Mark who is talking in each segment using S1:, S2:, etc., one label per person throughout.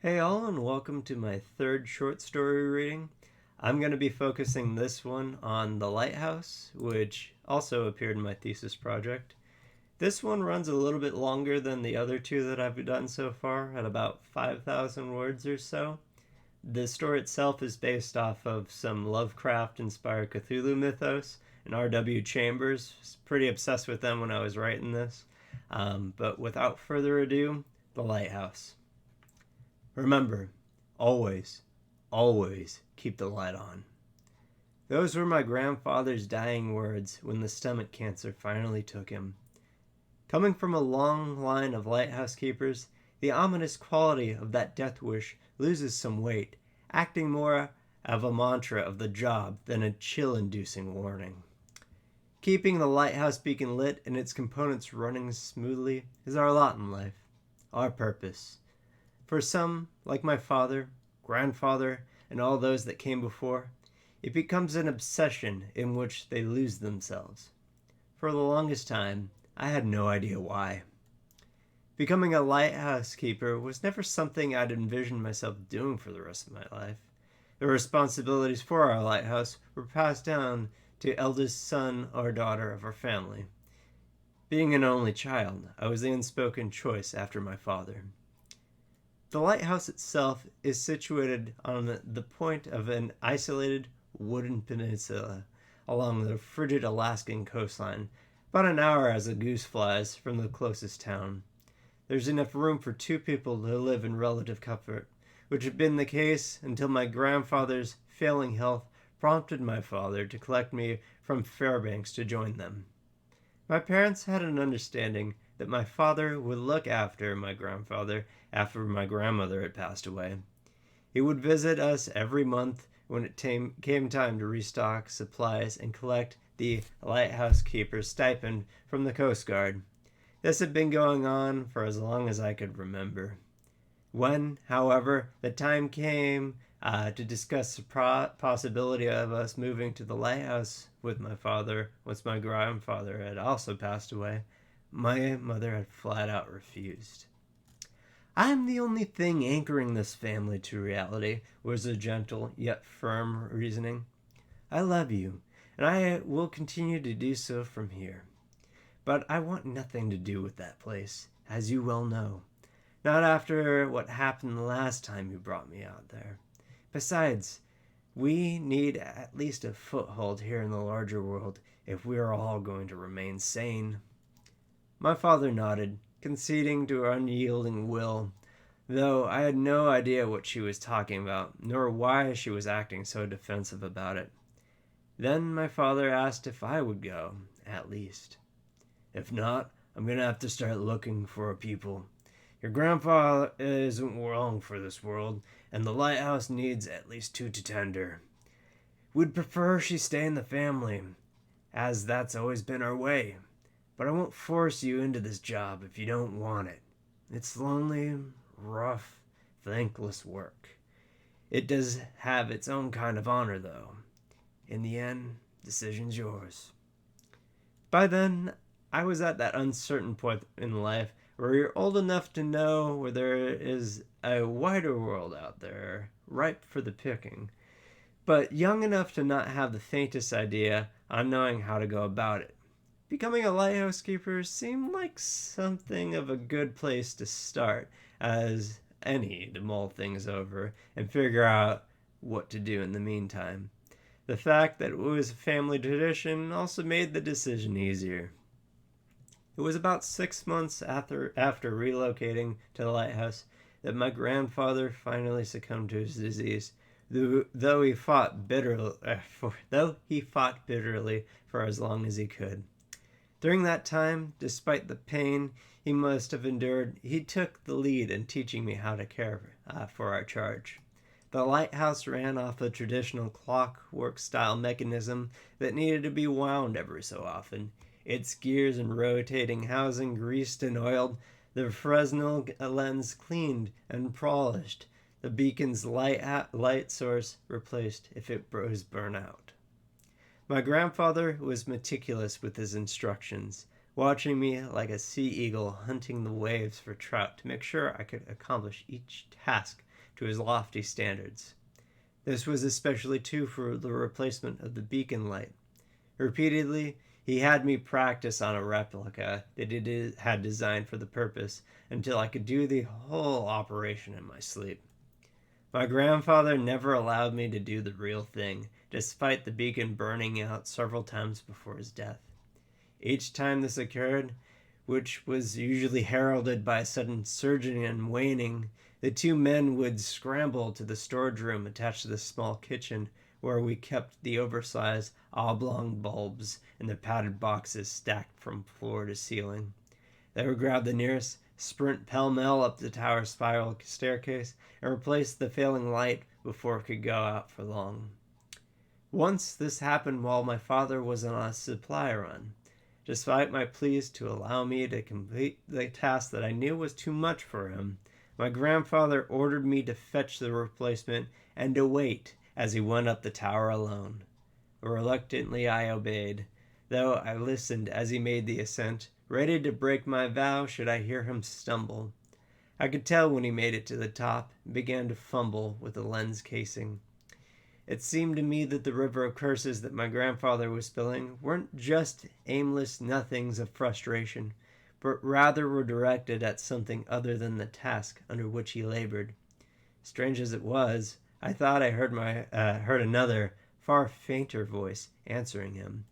S1: Hey all, and welcome to my third short story reading. I'm going to be focusing this one on The Lighthouse, which also appeared in my thesis project. This one runs a little bit longer than the other two that I've done so far, at about 5,000 words or so. The story itself is based off of some Lovecraft-inspired Cthulhu mythos, and R.W. Chambers. I was pretty obsessed with them when I was writing this. But without further ado, The Lighthouse. Remember, always, always keep the light on. Those were my grandfather's dying words when the stomach cancer finally took him. Coming from a long line of lighthouse keepers, the ominous quality of that death wish loses some weight, acting more of a mantra of the job than a chill-inducing warning. Keeping the lighthouse beacon lit and its components running smoothly is our lot in life, our purpose. For some, like my father, grandfather, and all those that came before, it becomes an obsession in which they lose themselves. For the longest time, I had no idea why. Becoming a lighthouse keeper was never something I'd envisioned myself doing for the rest of my life. The responsibilities for our lighthouse were passed down to eldest son or daughter of our family. Being an only child, I was the unspoken choice after my father. The lighthouse itself is situated on the point of an isolated wooden peninsula along the frigid Alaskan coastline, about an hour as a goose flies from the closest town. There's enough room for two people to live in relative comfort, which had been the case until my grandfather's failing health prompted my father to collect me from Fairbanks to join them. My parents had an understanding that my father would look after my grandfather after my grandmother had passed away. He would visit us every month when it came time to restock supplies and collect the lighthouse keeper's stipend from the Coast Guard. This had been going on for as long as I could remember. When, however, the time came to discuss the possibility of us moving to the lighthouse with my father, once my grandfather had also passed away, my mother had flat out refused. "I'm the only thing anchoring this family to reality," was the gentle yet firm reasoning. "I love you, and I will continue to do so from here. But I want nothing to do with that place, as you well know. Not after what happened the last time you brought me out there. Besides, we need at least a foothold here in the larger world if we are all going to remain sane." My father nodded, conceding to her unyielding will, though I had no idea what she was talking about, nor why she was acting so defensive about it. Then my father asked if I would go, at least. "If not, I'm going to have to start looking for a people. Your grandfather isn't long for this world, and the lighthouse needs at least two to tend her. We'd prefer she stay in the family, as that's always been our way. But I won't force you into this job if you don't want it. It's lonely, rough, thankless work. It does have its own kind of honor, though. In the end, decision's yours." By then, I was at that uncertain point in life where you're old enough to know where there is a wider world out there, ripe for the picking, but young enough to not have the faintest idea on knowing how to go about it. Becoming a lighthouse keeper seemed like something of a good place to start as any to mull things over and figure out what to do in the meantime. The fact that it was a family tradition also made the decision easier. It was about 6 months after relocating to the lighthouse that my grandfather finally succumbed to his disease, though he fought bitterly for as long as he could. During that time, despite the pain he must have endured, he took the lead in teaching me how to care for our charge. The lighthouse ran off a traditional clockwork-style mechanism that needed to be wound every so often. Its gears and rotating housing greased and oiled, the Fresnel lens cleaned and polished, the beacon's light source replaced if it was burnt out. My grandfather was meticulous with his instructions, watching me like a sea eagle hunting the waves for trout to make sure I could accomplish each task to his lofty standards. This was especially true for the replacement of the beacon light. Repeatedly, he had me practice on a replica that he had designed for the purpose until I could do the whole operation in my sleep. My grandfather never allowed me to do the real thing, despite the beacon burning out several times before his death. Each time this occurred, which was usually heralded by a sudden surging and waning, the two men would scramble to the storage room attached to the small kitchen where we kept the oversized oblong bulbs in the padded boxes stacked from floor to ceiling. They would grab the nearest, sprint pell-mell up the tower spiral staircase, and replace the failing light before it could go out for long. Once this happened while my father was on a supply run. Despite my pleas to allow me to complete the task that I knew was too much for him, my grandfather ordered me to fetch the replacement and to wait as he went up the tower alone. Reluctantly I obeyed, though I listened as he made the ascent, ready to break my vow should I hear him stumble. I could tell when he made it to the top and began to fumble with the lens casing. It seemed to me that the river of curses that my grandfather was spilling weren't just aimless nothings of frustration, but rather were directed at something other than the task under which he labored. Strange as it was, I thought I heard another, far fainter voice answering him.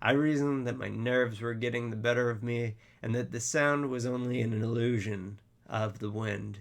S1: I reasoned that my nerves were getting the better of me, and that the sound was only an illusion of the wind.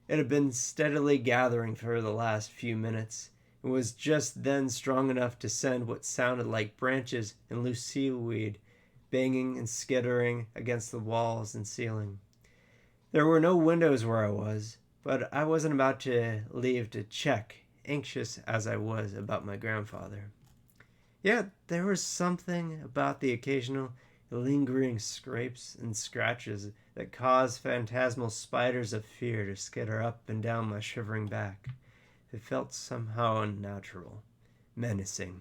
S1: It had been steadily gathering for the last few minutes, and was just then strong enough to send what sounded like branches and loose seaweed banging and skittering against the walls and ceiling. There were no windows where I was, but I wasn't about to leave to check, anxious as I was about my grandfather. Yet there was something about the occasional lingering scrapes and scratches that caused phantasmal spiders of fear to skitter up and down my shivering back. It felt somehow unnatural, menacing.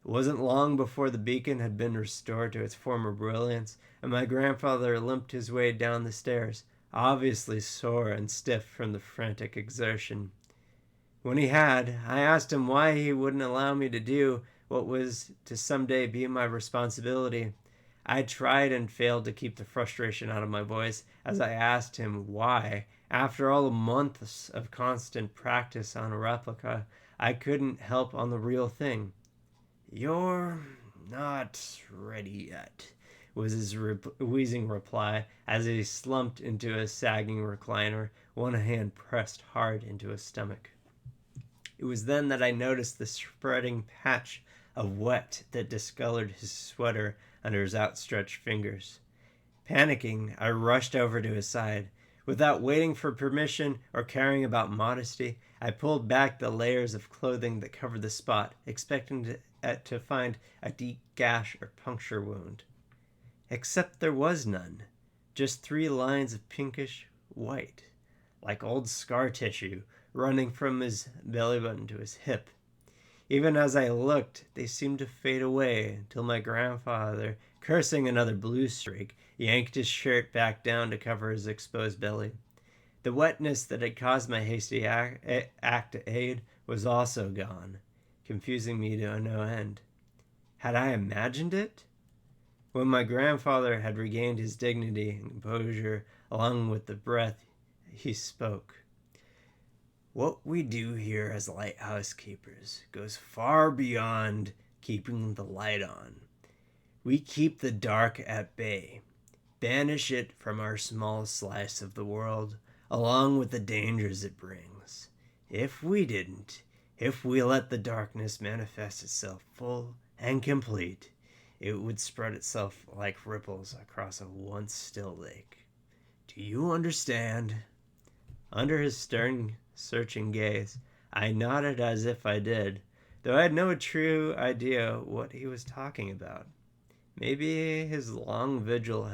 S1: It wasn't long before the beacon had been restored to its former brilliance, and my grandfather limped his way down the stairs, obviously sore and stiff from the frantic exertion. When he had, I asked him why he wouldn't allow me to do what was to someday be my responsibility. I tried and failed to keep the frustration out of my voice as I asked him why, after all the months of constant practice on a replica, I couldn't help on the real thing. "You're not ready yet," was his wheezing reply as he slumped into a sagging recliner, one hand pressed hard into his stomach. It was then that I noticed the spreading patch of wet that discolored his sweater under his outstretched fingers. Panicking, I rushed over to his side. Without waiting for permission or caring about modesty, I pulled back the layers of clothing that covered the spot, expecting to find a deep gash or puncture wound. Except there was none, just 3 lines of pinkish white, like old scar tissue, running from his belly button to his hip. Even as I looked, they seemed to fade away until my grandfather, cursing another blue streak, yanked his shirt back down to cover his exposed belly. The wetness that had caused my hasty act to aid was also gone, confusing me to no end. Had I imagined it? When my grandfather had regained his dignity and composure, along with the breath, he spoke. "What we do here as lighthouse keepers goes far beyond keeping the light on. We keep the dark at bay, banish it from our small slice of the world, along with the dangers it brings. If we didn't, if we let the darkness manifest itself full and complete, it would spread itself like ripples across a once still lake. Do you understand?" Under his stern, searching gaze, I nodded as if I did, though I had no true idea what he was talking about. Maybe his long vigil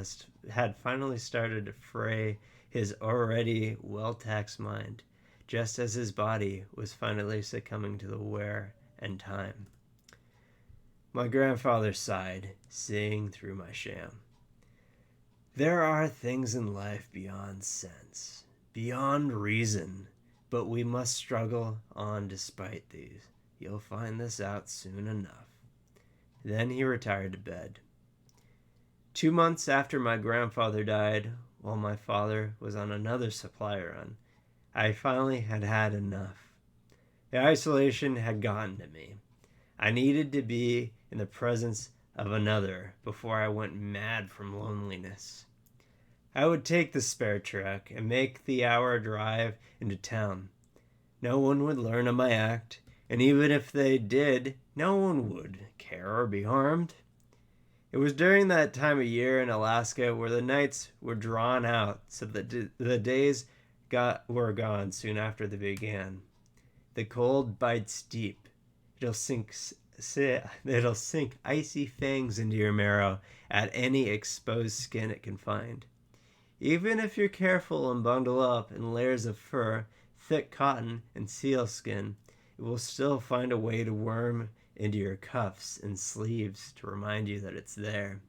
S1: had finally started to fray his already well-taxed mind, just as his body was finally succumbing to the wear and time. my grandfather sighed, seeing through my sham. There are things in life beyond sense, beyond reason, but we must struggle on despite these. You'll find this out soon enough. Then he retired to bed. 2 months after my grandfather died, while my father was on another supply run, I finally had enough. The isolation had gotten to me. I needed to be in the presence of another before I went mad from loneliness. I would take the spare truck and make the hour drive into town. No one would learn of my act, and even if they did, no one would care or be harmed. It was during that time of year in Alaska where the nights were drawn out so that the days were gone soon after they began. The cold bites deep. It'll sink icy fangs into your marrow at any exposed skin it can find. Even if you're careful and bundle up in layers of fur, thick cotton, and sealskin, it will still find a way to worm into your cuffs and sleeves to remind you that it's there.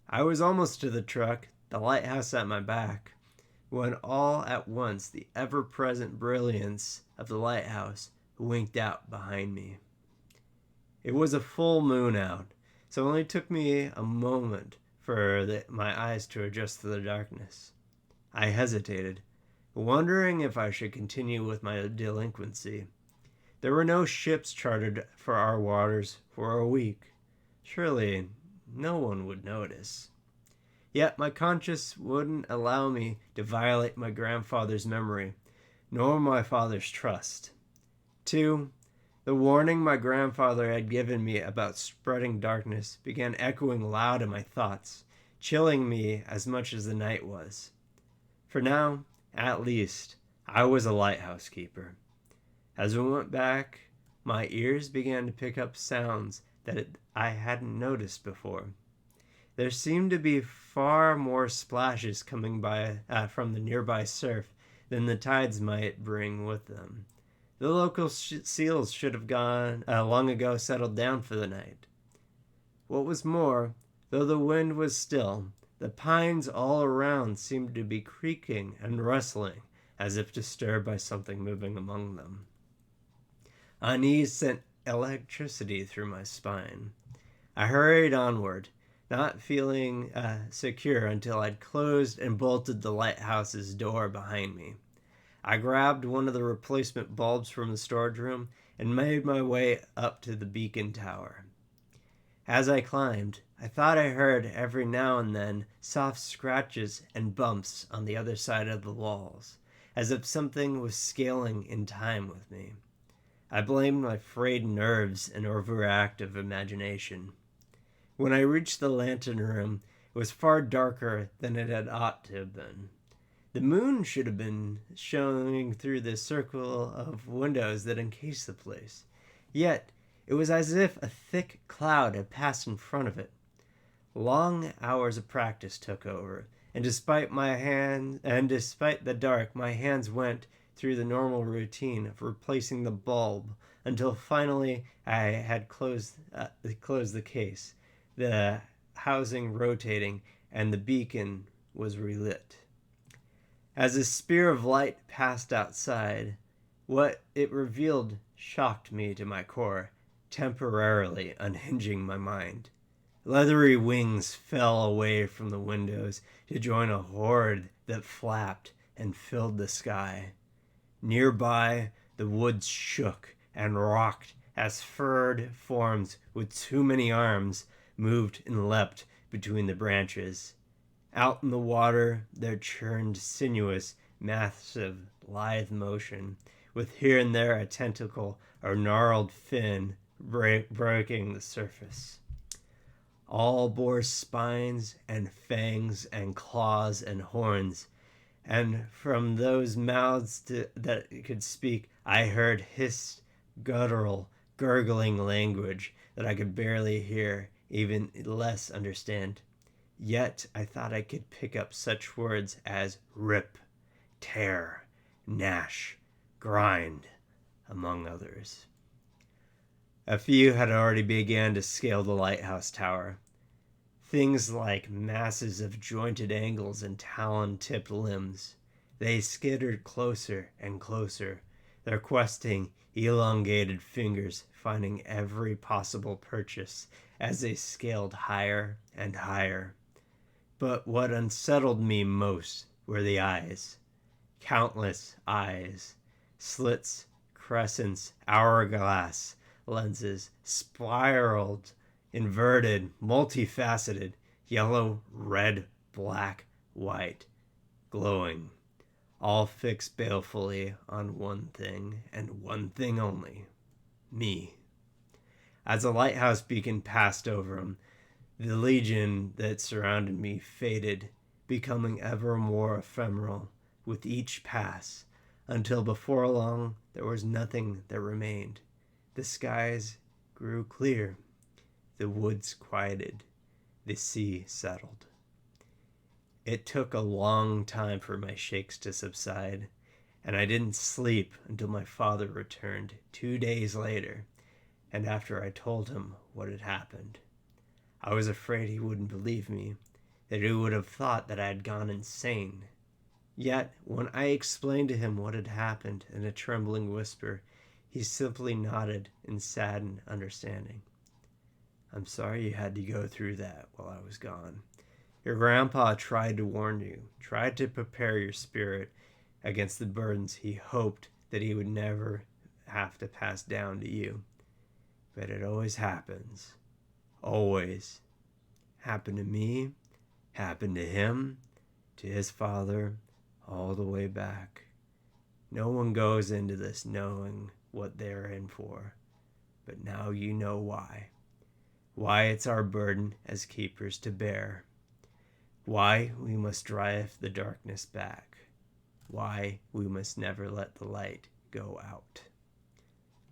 S1: I was almost to the truck, the lighthouse at my back, when all at once the ever-present brilliance of the lighthouse winked out behind me. It was a full moon out, so it only took me a moment for my eyes to adjust to the darkness. I hesitated, wondering if I should continue with my delinquency. There were no ships chartered for our waters for a week. Surely no one would notice. Yet my conscience wouldn't allow me to violate my grandfather's memory, nor my father's trust. 2. The warning my grandfather had given me about spreading darkness began echoing loud in my thoughts, chilling me as much as the night was. For now, at least, I was a lighthouse keeper. As we went back, my ears began to pick up sounds that I hadn't noticed before. There seemed to be far more splashes coming from the nearby surf than the tides might bring with them. The local seals should have long ago settled down for the night. What was more, though the wind was still, the pines all around seemed to be creaking and rustling, as if disturbed by something moving among them. Unease sent electricity through my spine. I hurried onward, not feeling secure until I'd closed and bolted the lighthouse's door behind me. I grabbed one of the replacement bulbs from the storage room and made my way up to the beacon tower. As I climbed, I thought I heard every now and then soft scratches and bumps on the other side of the walls, as if something was scaling in time with me. I blamed my frayed nerves and overactive imagination. When I reached the lantern room, it was far darker than it had ought to have been. The moon should have been showing through the circle of windows that encased the place. Yet, it was as if a thick cloud had passed in front of it. Long hours of practice took over, and despite the dark, my hands went through the normal routine of replacing the bulb until finally I had closed the case, the housing rotating, and the beacon was relit. As a spear of light passed outside, what it revealed shocked me to my core, temporarily unhinging my mind. Leathery wings fell away from the windows to join a horde that flapped and filled the sky. Nearby, the woods shook and rocked as furred forms with too many arms moved and leapt between the branches. Out in the water, there churned sinuous, massive, lithe motion, with here and there a tentacle or gnarled fin breaking the surface. All bore spines and fangs and claws and horns, and from those mouths that could speak, I heard hissed, guttural, gurgling language that I could barely hear, even less understand. Yet I thought I could pick up such words as rip, tear, gnash, grind, among others. A few had already begun to scale the lighthouse tower. Things like masses of jointed angles and talon-tipped limbs. They skittered closer and closer, their questing, elongated fingers finding every possible purchase as they scaled higher and higher. But what unsettled me most were the eyes. Countless eyes. Slits, crescents, hourglass lenses, spiraled, inverted, multifaceted, yellow, red, black, white, glowing, all fixed balefully on one thing and one thing only, me. As the lighthouse beacon passed over him, the legion that surrounded me faded, becoming ever more ephemeral with each pass, until before long there was nothing that remained. The skies grew clear. The woods quieted. The sea settled. It took a long time for my shakes to subside, and I didn't sleep until my father returned 2 days later, and after I told him what had happened. I was afraid he wouldn't believe me, that he would have thought that I had gone insane. Yet, when I explained to him what had happened in a trembling whisper, he simply nodded in saddened understanding. I'm sorry you had to go through that while I was gone. Your grandpa tried to warn you, tried to prepare your spirit against the burdens he hoped that he would never have to pass down to you. But it always happens. Always. Happened to me, happened to him, to his father, all the way back. No one goes into this knowing what they're in for, but now you know why. Why it's our burden as keepers to bear. Why we must drive the darkness back. Why we must never let the light go out.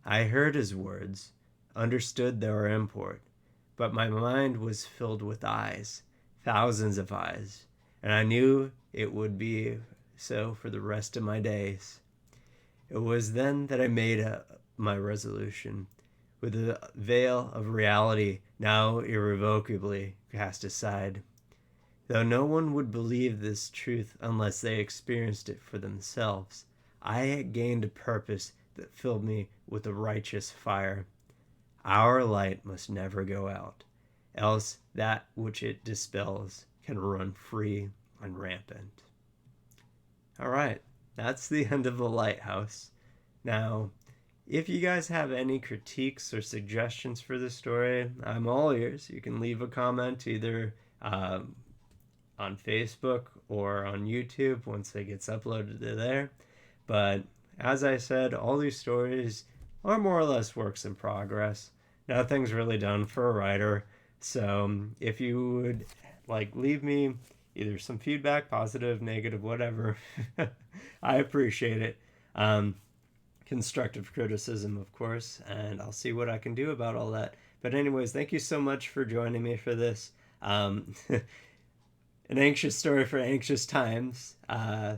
S1: I heard his words, understood their import, but my mind was filled with eyes, thousands of eyes, and I knew it would be so for the rest of my days. It was then that I made my resolution, with the veil of reality now irrevocably cast aside. Though no one would believe this truth unless they experienced it for themselves, I had gained a purpose that filled me with a righteous fire. Our light must never go out, else that which it dispels can run free and rampant. All right, that's the end of the Lighthouse. Now, if you guys have any critiques or suggestions for the story, I'm all ears. You can leave a comment either on Facebook or on YouTube once it gets uploaded to there. But as I said, all these stories are more or less works in progress. Nothing's really done for a writer. So if you would leave me either some feedback, positive, negative, whatever, I appreciate it. Constructive criticism, of course, and I'll see what I can do about all that. But anyways, thank you so much for joining me for this. An anxious story for anxious times.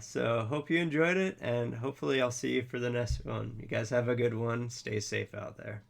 S1: So hope you enjoyed it, and hopefully I'll see you for the next one. You guys have a good one. Stay safe out there.